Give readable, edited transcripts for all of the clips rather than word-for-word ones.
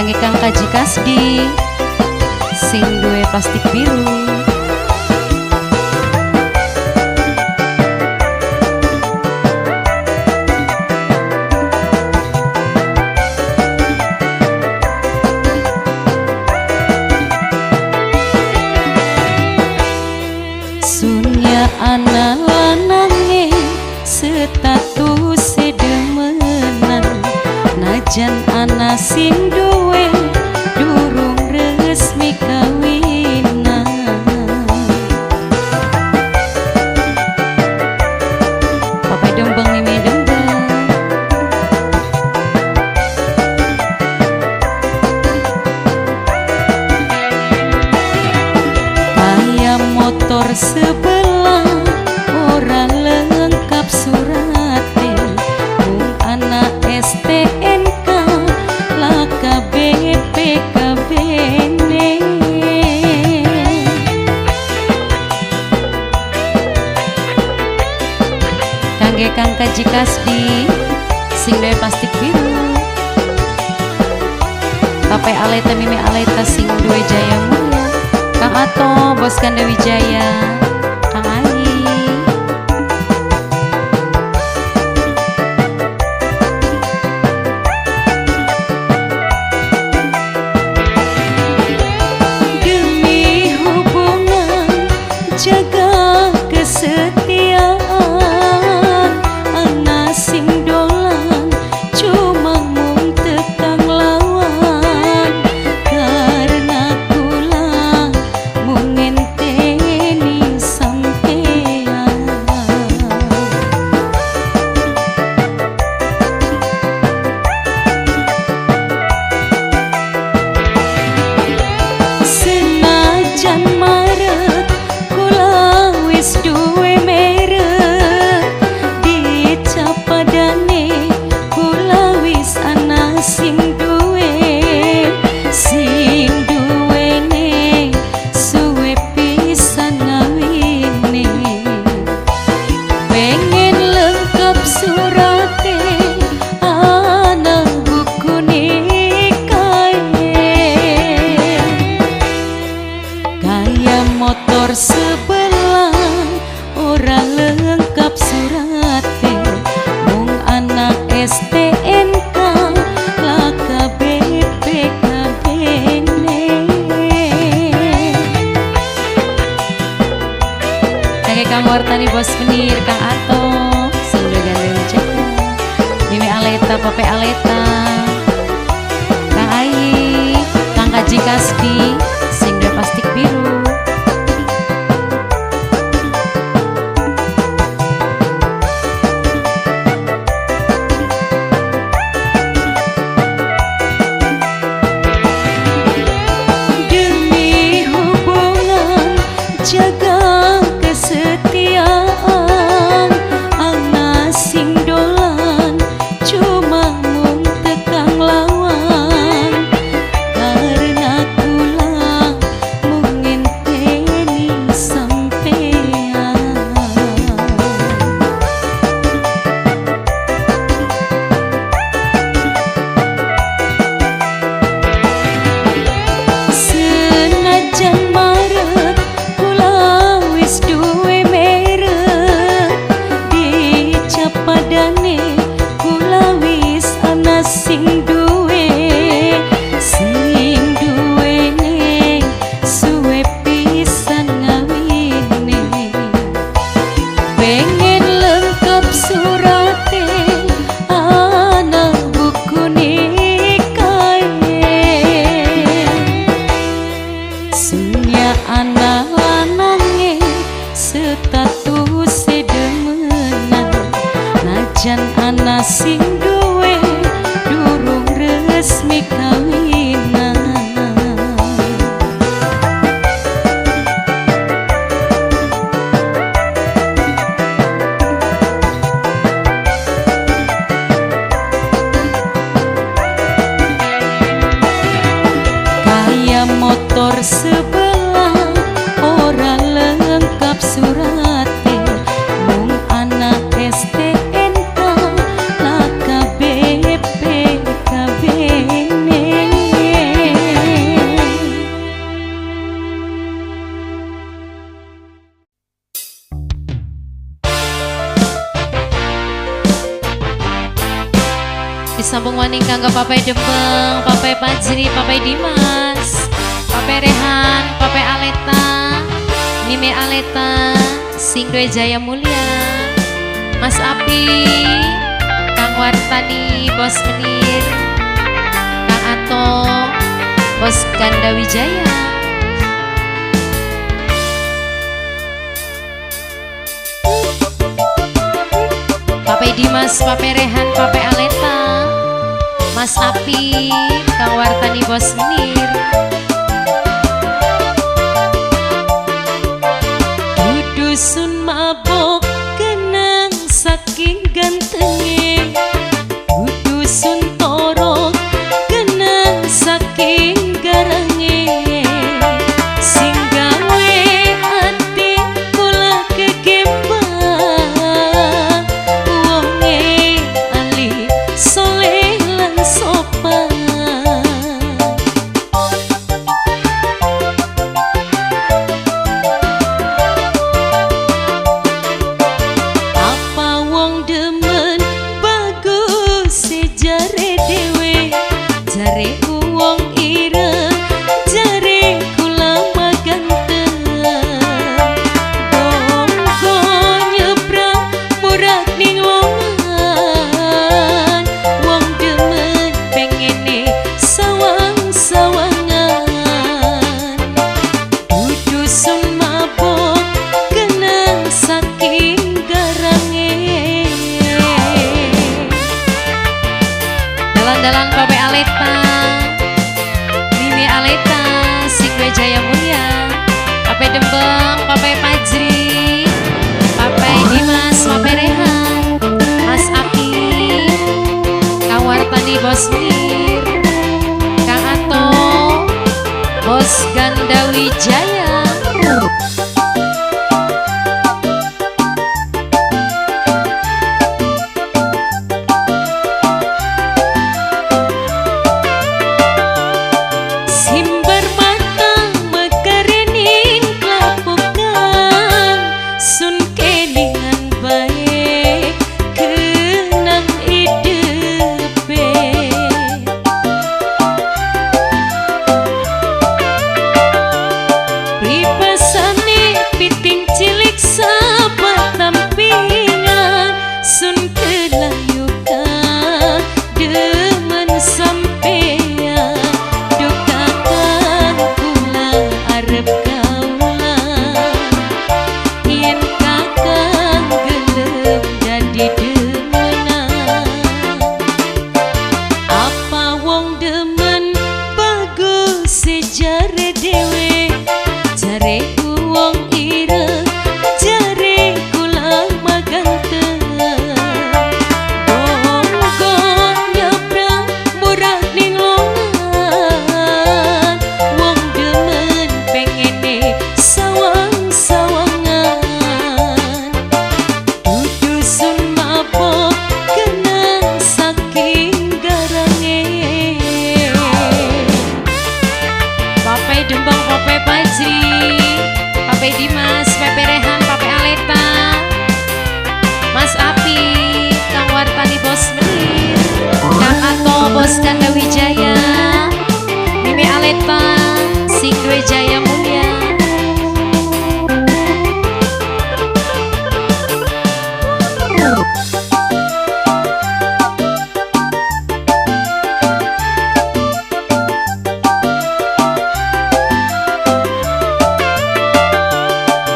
Kangge Kang Kaji Kasdi sing duwe plastik biru. Sunya anak lanange status demenan, najan anak sing duwe durung resmi kawinan. Papai dembeng mimi dembeng, ayam motor sebelah ora lengkap surate, mung anak STNK laka BPKB-ne. Kangge Kang Kaji Kasdi sing duwe plastik biru. Papai Aleta mimi Aleta sing duwe Jaya Mulia. Kang Ato bos Kanda Wijaya, Kang Ai. Demi hubungan jaga kesetiaan, anak sing dolan cuma mung tekang lawan, karena kula mung ngenteni sampean. Senajan marek kula wis duwe merek, dicap padane kula wis ana sing duwe duwene suwe pisan ngawine. Pengen lengkap surate ana buku nikahe, kaya motor sebelah ora lengkap surate, mung anak STNK laka BPKB-ne. Kangge Kang Wartani bos penir Kang Ato sing duwe gandeng jaga, Mimi Aleta Pape Aleta, Kang Ai, Kang Kaji Kasdi sing duwe plastik biru. Demi hubungan jaga kesetiaan, anak sing dolan cuma mung tekang lawan, karena kula mung ngenteni sampean. Senajan marek kula wis duwe merek, dicap padane kula wis ana sing duwene suwe pisan ngawine. Pengen lengkap surate ana buku nikahe, sunya anak lanange status demenan, najan anak sing duwe durung Disambung waning kanggo Papai Dempeng, Papai Pajri, Papai Dimas, Papai Rehan, Papai Aleta, Mimi Aleta, Singdoe Jaya Mulia, Mas Api, Kang Wartani, Bos Menir, Kang Ato, Bos Ganda Wijaya. Papai Dimas, Papai Rehan, Papai Aleta, Mas Api, Kang Wartani, Bos Menir. Dusun mabok kenang saking gantenge, dusun torok kenang saking garange, sing gawe ati kula kegembang, wonge ali soleh lan sopan. Jare wong ira, jare kula maganteng, donggo nyebrang murak ning longan, wong demen pengene sawang-sawangan, dusun mabok kenang saking garange. Dalan-dalan Papai Aleta, Mimi Aleta, Singdoe Jaya Mulia, Papai Dempeng, Papai Pajri, Papai Dimas, Papai Rehan, Mas Api, Kang Wartani, Bos Menir, Kang Ato, Bos Ganda Wijaya. Jare dewe, jare wong ira, jare kula maganteng, donggo nyebrang murah ning longan, wong demen pengene sawang-sawangan, dusun mabok kenang saking garange. Papai Dempeng, Papai Pajri, Papai Dimas, Papai Rehan, Papai Aleta, Mas Api, Kang Wartani, Bos Menir, Kang Ato, Bos Ganda Wijaya, Mimi Aleta, Singdoe Jaya Mulia.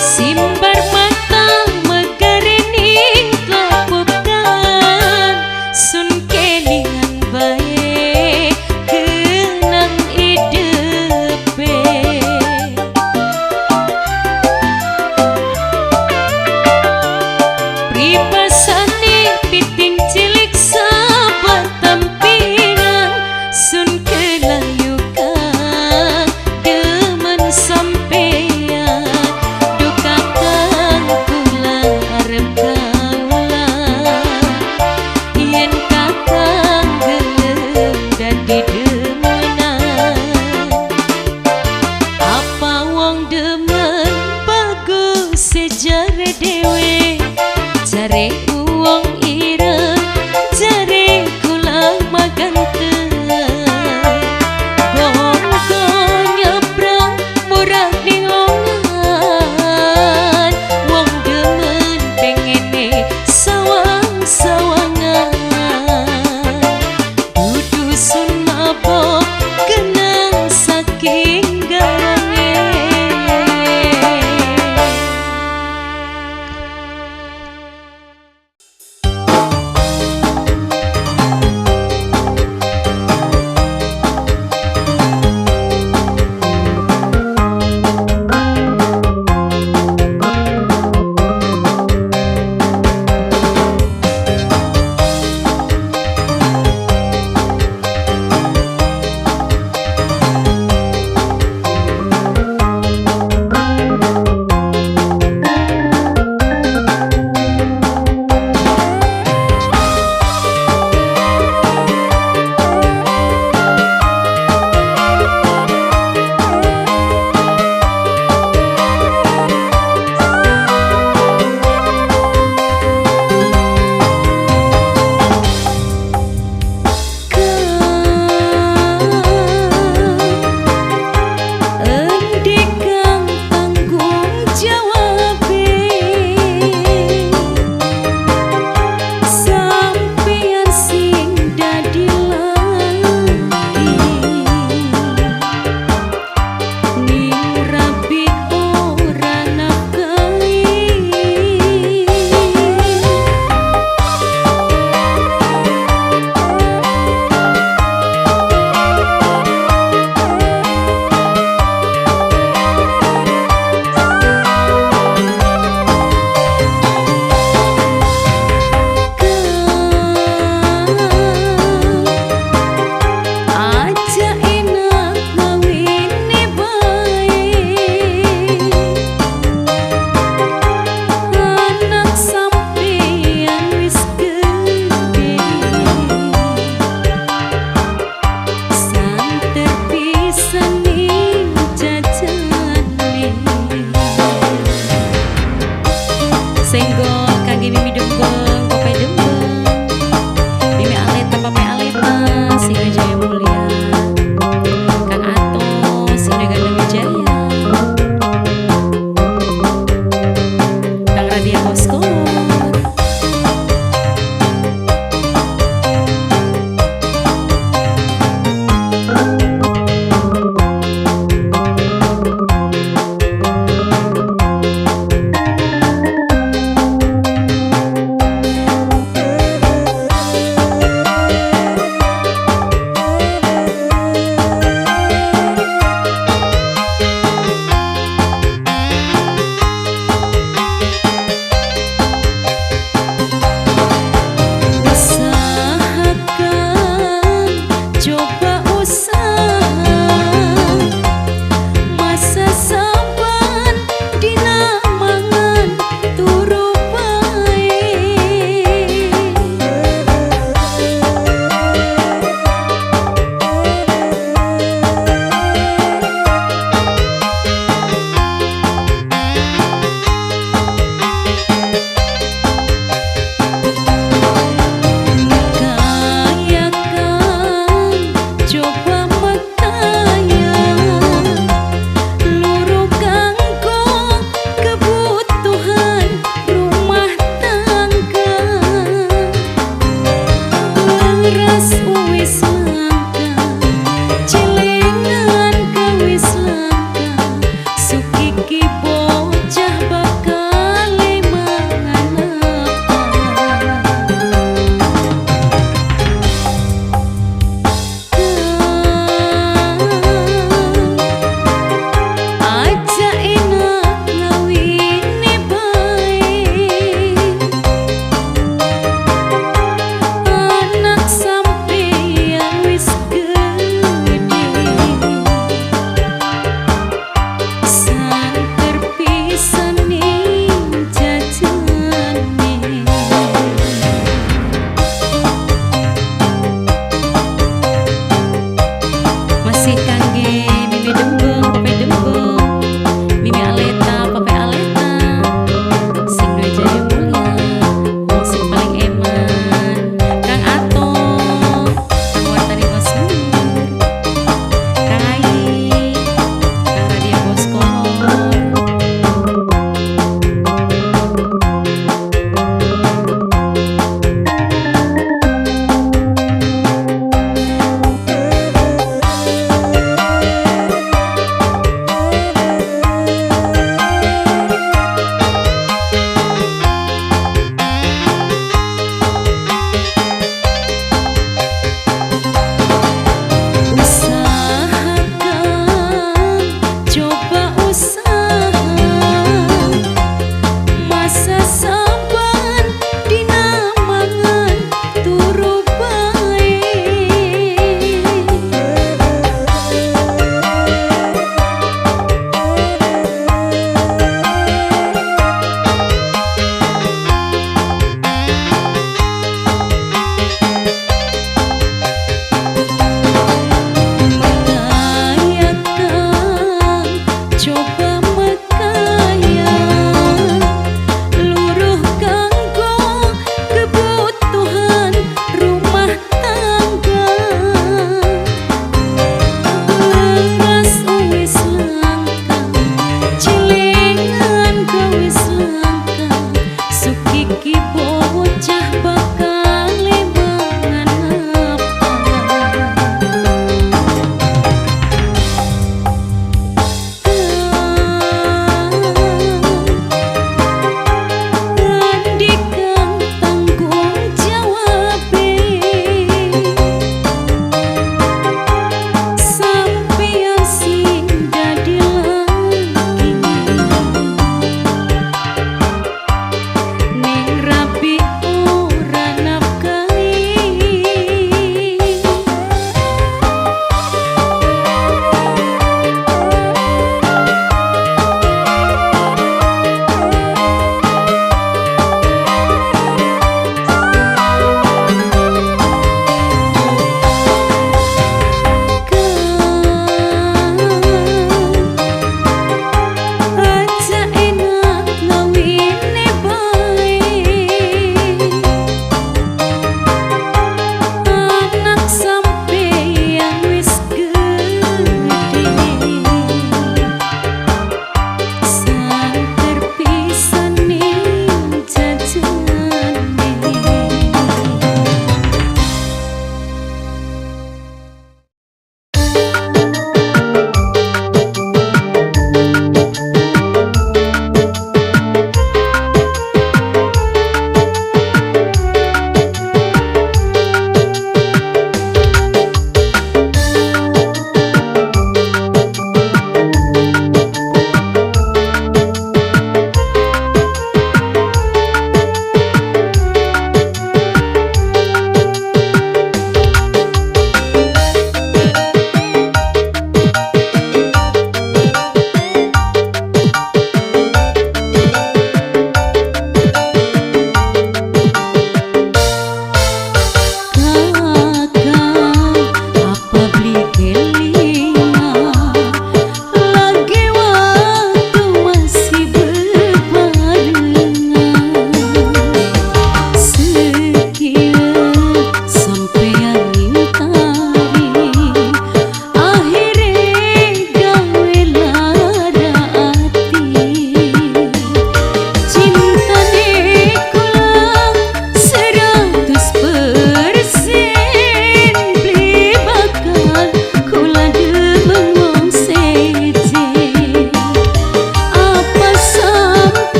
Simbar mata megarening tlapukan, sun kelingan bae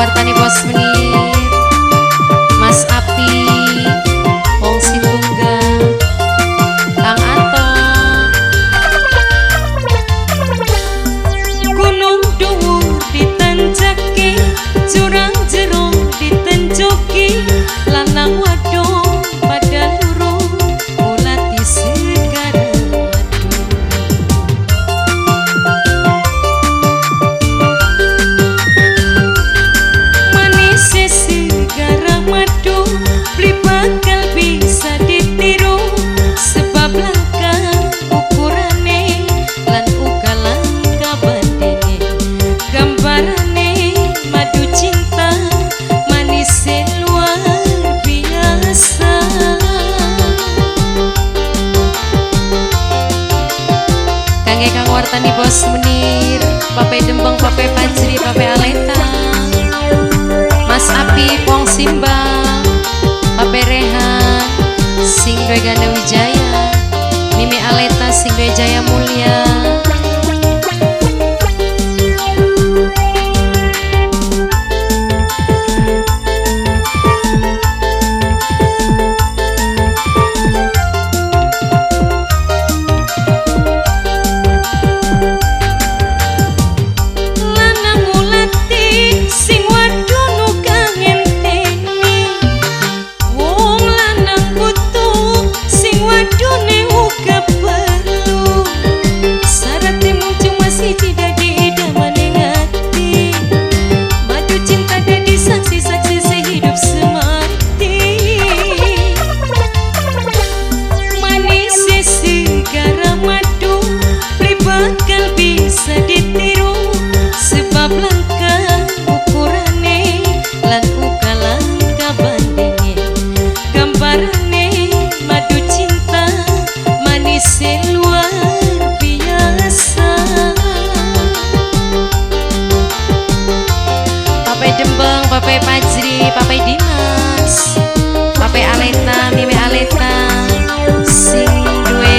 wartani bos menir Mas Api wong Situnggal Kang Ato gunung dhuwur ditanjaki jurang jero ditenjoki lanang wadon pada luru mulati segara manis segara madu beli bakal bisa ditiru sebab langka ukurane lan uga langka bandene gambarane madu cinta manis luar biasa kangge kang wartani bos menir Pape Dembeng Pape Fajri Pape Aleta Mas Api Pong Simbang Pape Rehan Sing Dwe Ganda Wijaya Mimi Aleta Sing Dwe Jaya Mulia lanang ulati sing wadon uga ngenteni wong lanang butuh sing wadone uga perlu sarate mung cuma siji dadi idamane ngati madu cinta dadi saksi-saksi sehidup semati manis segara madu beli bakal bisa ditiru sebab langka ukurane lan uga langka bandenge gambarane madu cinta manis luar biasa Pape Dembeng Pape Fajri Pape Dimas Pape Aleta Mimi Aleta Sing Dwe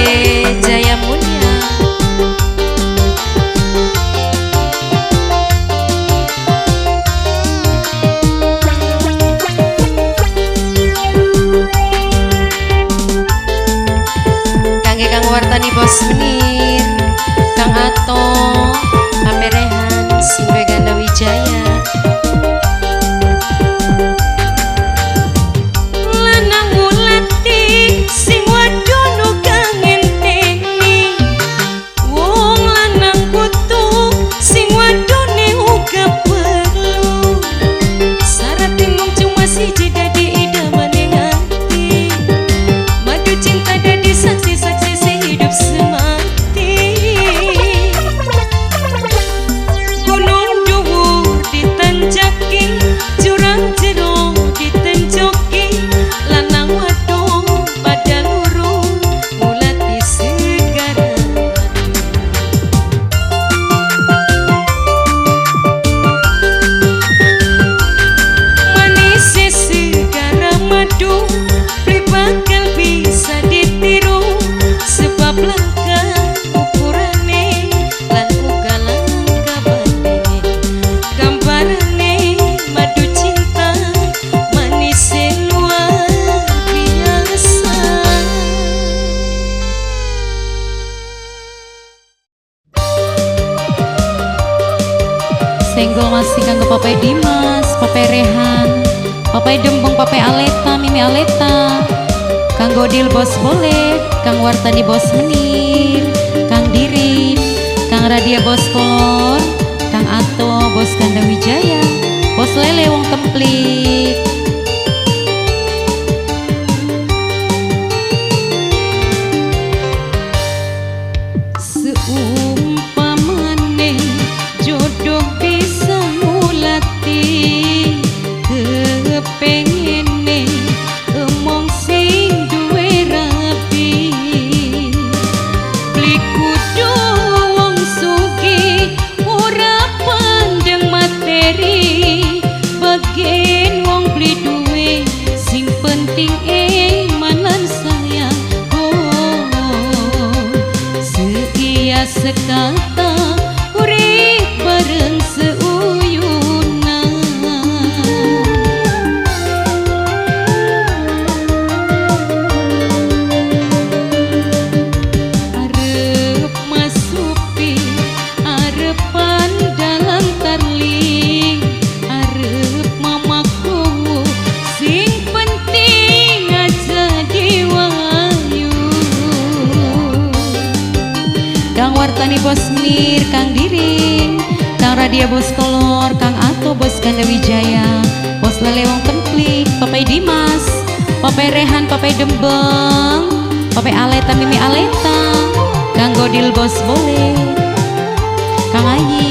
Jaya Mulia kangge kang wartani bos menir Kang Ato Pape Rehan Sing Dwe Ganda Wijaya lanang ulati sing wadon uga ngenteni wong lanang butuh sing wadone uga perlu sarate mung cuma siji dadi idamane ngati madu cinta dadi saksi-saksi sehidup semati gunung dhuwur ditanjaki jurang jero ditenjoki lanang wadon pada luru mulati segara manis segara madu beli bakal bisa ditiru sebab langka ukurane lan uga langka bandene gambarane madu cinta manis luar biasa senggol masih kanggo Pape Dimas Pape Rehan Pape Dembeng Pape Aleta Mimi Aleta kanggo Dil Bos Boleh Kang Wartani Bos Menir Kang Dirin Kang Radia Bos Kolor Kang Ato Bos Ganda Wijaya Bos Lele Wong Templik seumpamane jodoh bisa mulati kepengene emong sing duwe rapi beli kudu wong sugih ora pandeng materi bagian wong beli duwe sing penting iman lan sayang sekata urip bareng seuyunan wartani bos Nir, Kang Diring, Kang Radia bos Kolor, Kang Ato bos Ganda Wijaya, bos Lelewong Templik, Papai Dimas, Papai Rehan, Papai Dembeng, Papai Aleta, Mimi Aleta, Kang Godil bos Boleh, Kang Ayi.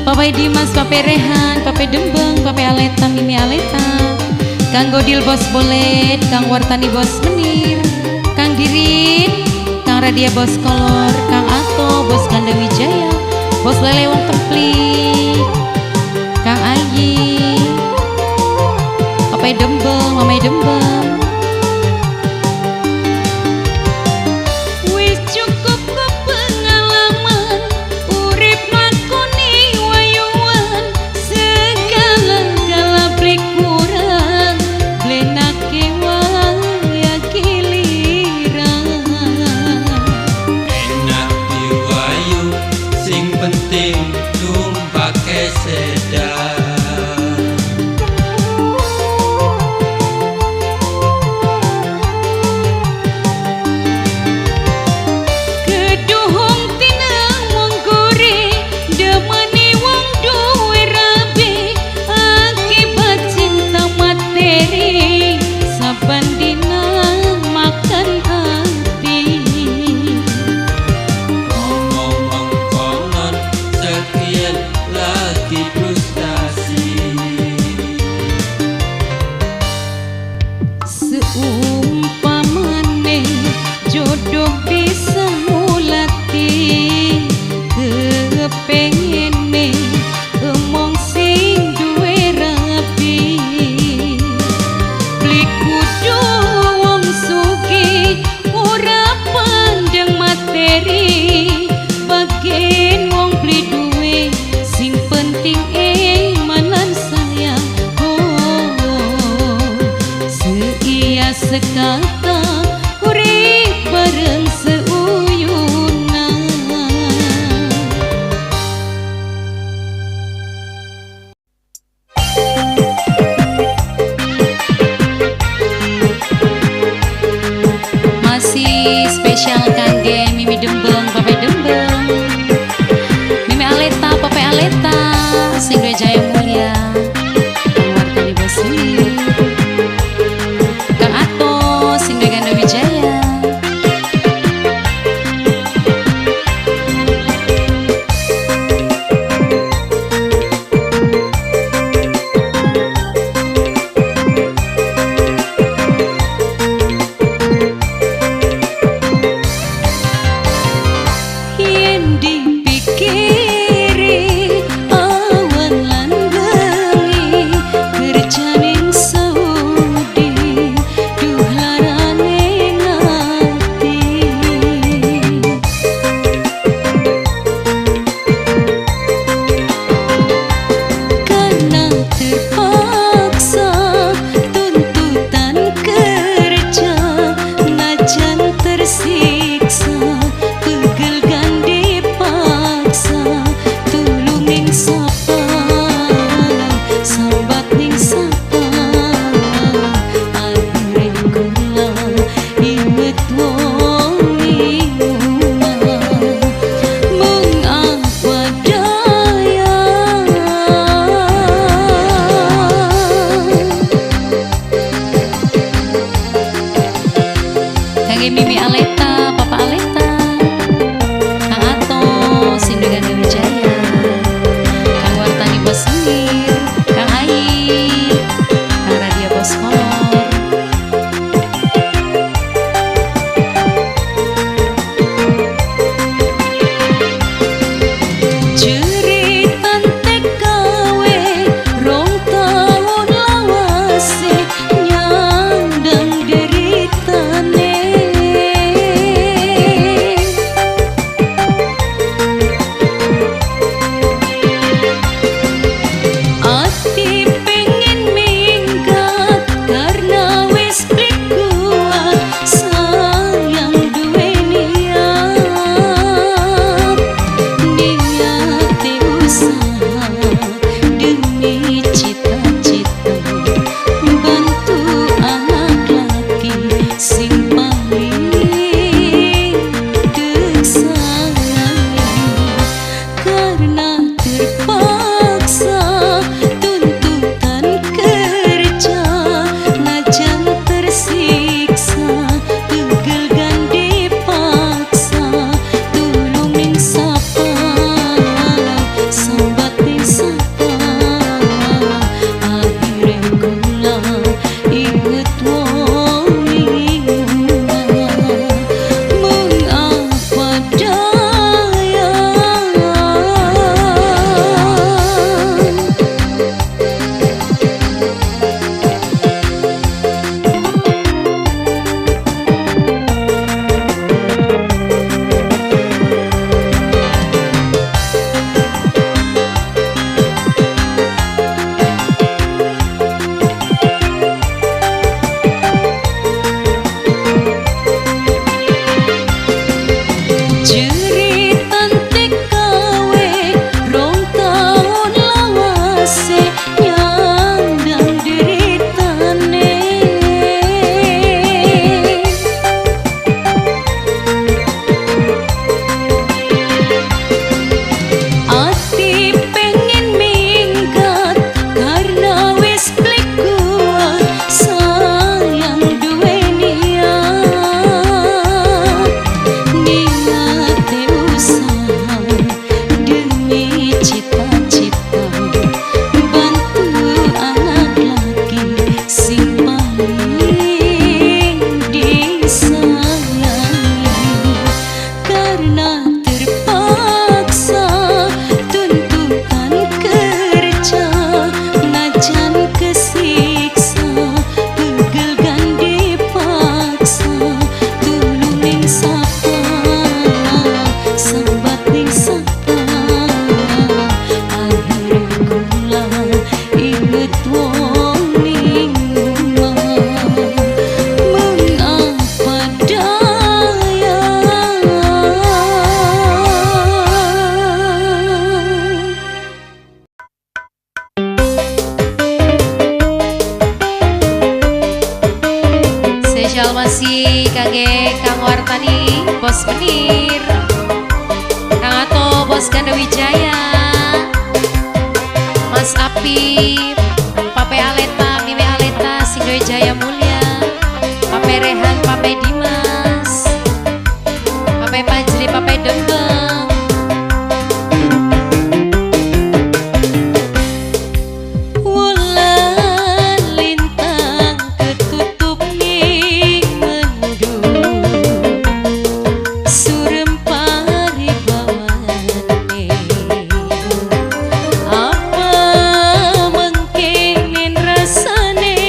Papai Dimas, Papai Rehan, Papai Dembeng, Papai Aleta, Mimi Aleta, Kang Godil bos Bolet, Kang Wartani bos Menir, Kang Dirin, Kang Radia bos Kolor, Kang Ato bos Ganda Wijaya, bos Lelewong Templik, Kang Ayi, Papai Dembeng, Mamai Dembeng. Seumpamane jodoh bisa mulati, kepengene emong sing duwe rapi, beli kudu wong sugih ora pandang materi, bagian wong beli duwe sing penting manan sayang. Sekata urip bareng seuyunan. Masih spesial kangge Mimi Dembeng, Papai Dembeng, Mimi Aleta, Papai Aleta, sing duwe jaya mulia, Kang Wartani bos Nir, Kang Ato sing duwe Ganda Wijaya. Yen dipikiri awan lan bengi kerjaning Mimi Aleta, Papa Aleta, Kang Ato, Sindogan Wijaya, Kang Wartani Bos Menir, Kang Ai, Kang Radia Bos Kolor. Jeritan TKW rong tahun lawase nyandang deritane. Ati pengen minggat karena wis blik kuat sayang duwe niat usaha demi cita-cita bantu anak laki sing paling desayangi karena terpaksa tuntutan kerja najan tersiksa pegel gande paksa tulung ning sapa sambat ning sapa akhire kula inget wong ning mengapa daya. Jeritan TKW rong tahun lawase nyandang deritane. Ati pengen minggat karena wis blik kuat sayang duwe niat usaha demi cita-cita bantu anak laki sing paling disayangi karena terpaksa tuntutan kerja najan kesiksa pegel gande paksa tulung ning sapa sambat ning sapa akhire kula inget wong ning mengapa daya. Spesial masih kage Kang Wartani Bos Menir, Kang Ato Bos Ganda Wijaya, Mas Apip, Pape Aleta, Mimi Aleta, Sindo Jaya Mulia, Pape Rehan, Pape Dimas, Pape Pajli, Pape Dembeng. Wulan lintang ketutup ning mendung surem paribawane apa mengkengin rasane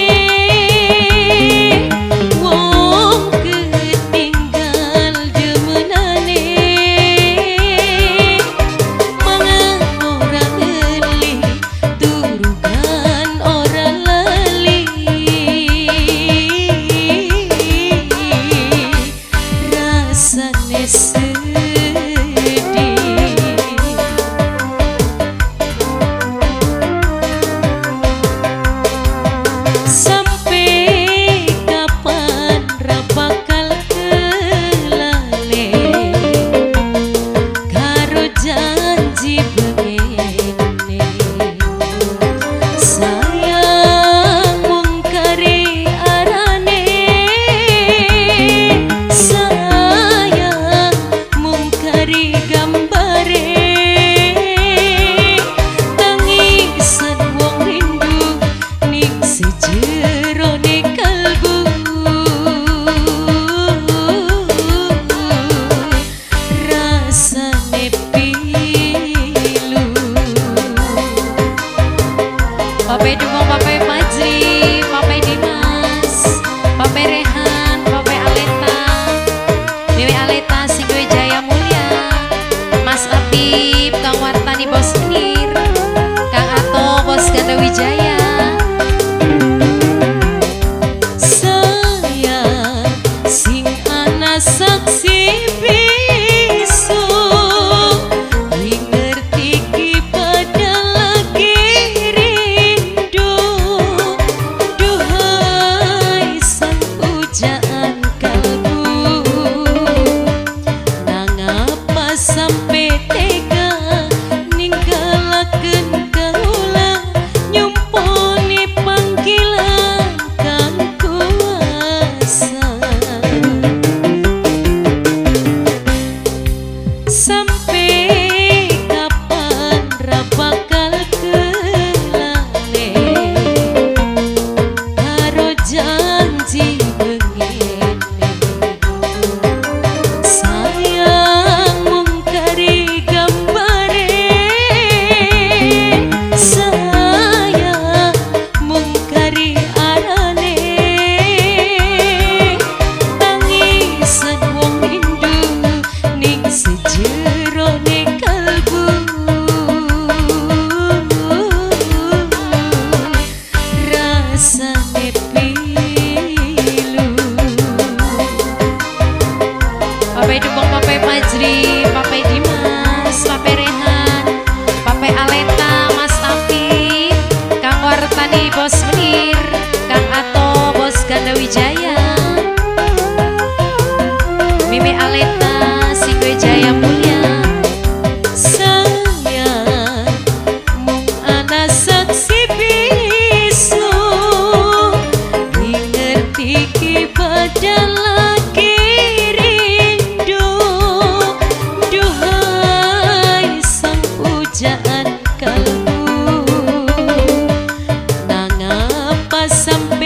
wong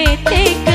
titik